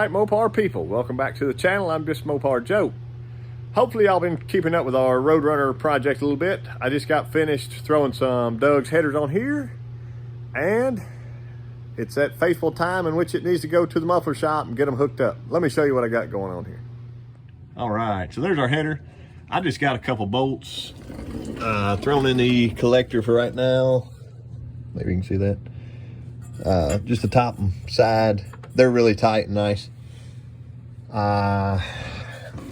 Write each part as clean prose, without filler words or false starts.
right, Mopar people, welcome back to the channel. I'm Justmoparjoe. Hopefully y'all been keeping up with our Roadrunner project a little bit. I just got finished throwing some Doug's headers on here, and it's that faithful time in which it needs to go to the muffler shop and get them hooked up. Let me show you what I got going on here. All right, so there's our header. I just got a couple bolts thrown in the collector for right now. Maybe you can see that. Just the top and side. They're really tight and nice.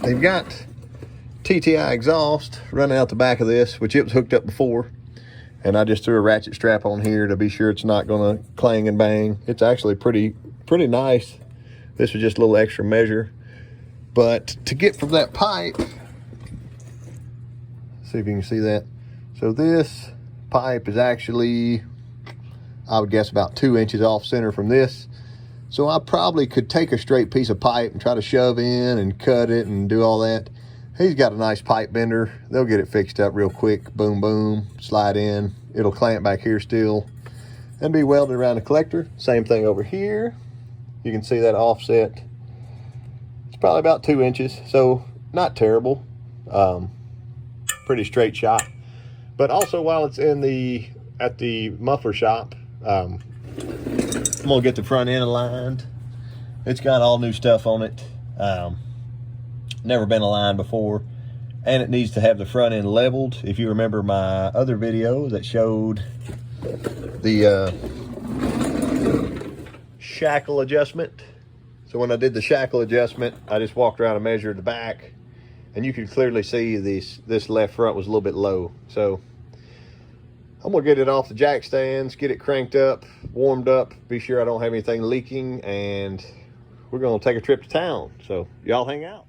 They've got TTI exhaust running out the back of this, which it was hooked up before. And I just threw a ratchet strap on here to be sure it's not gonna clang and bang. It's actually pretty nice. This was just a little extra measure. But to get from that pipe, see if you can see that. So this pipe is actually, I would guess, about 2 inches off center from this. So I probably could take a straight piece of pipe and try to shove in and cut it and do all that. He's got a nice pipe bender. They'll get it fixed up real quick. Boom, boom, slide in. It'll clamp back here still and be welded around the collector. Same thing over here. You can see that offset. It's probably about 2 inches, so not terrible. Pretty straight shot. But also while it's at the muffler shop, I'm gonna get the front end aligned. It's got all new stuff on it. Never been aligned before, and it needs to have the front end leveled. If you remember my other video that showed the shackle adjustment. So when I did the shackle adjustment, I just walked around and measured the back, and you could clearly see this left front was a little bit low. So I'm gonna get it off the jack stands, get it cranked up, warmed up, be sure I don't have anything leaking, and we're gonna take a trip to town. So y'all hang out.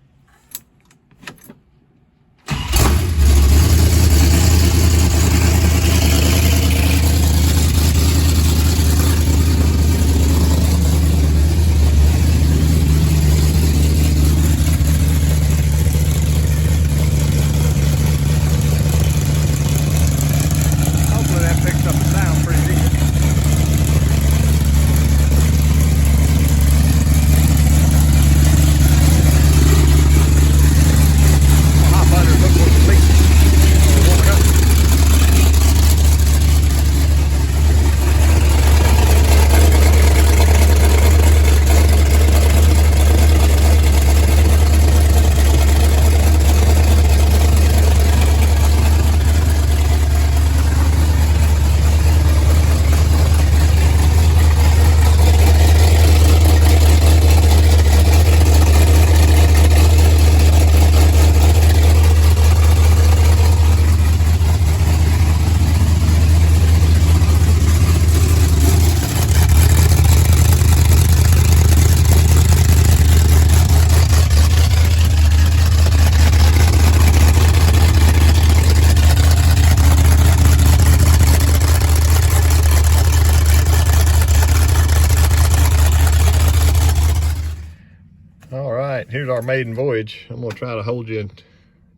Here's our maiden voyage. I'm gonna try to hold you and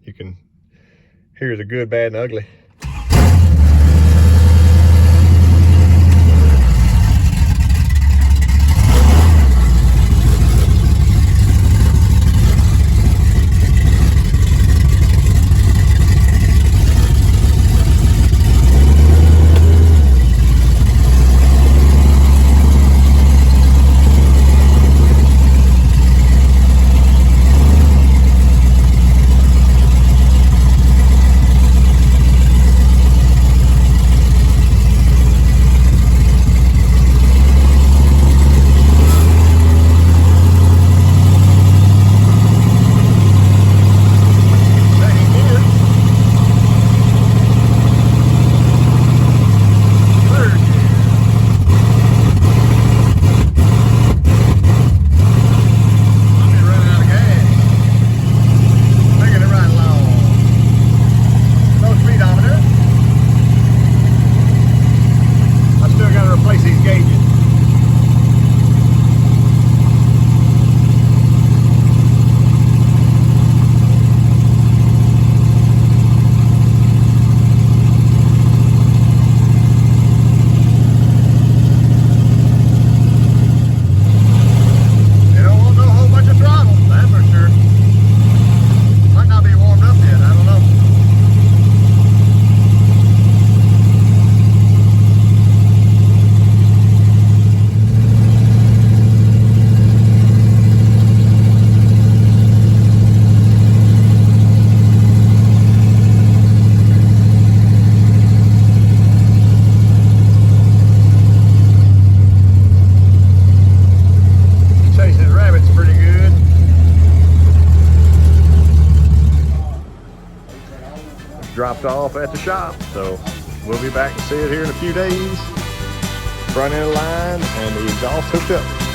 you can hear the good, bad, and ugly. dropped off at the shop. So we'll be back to see it here in a few days. Front end line and the exhaust hooked up.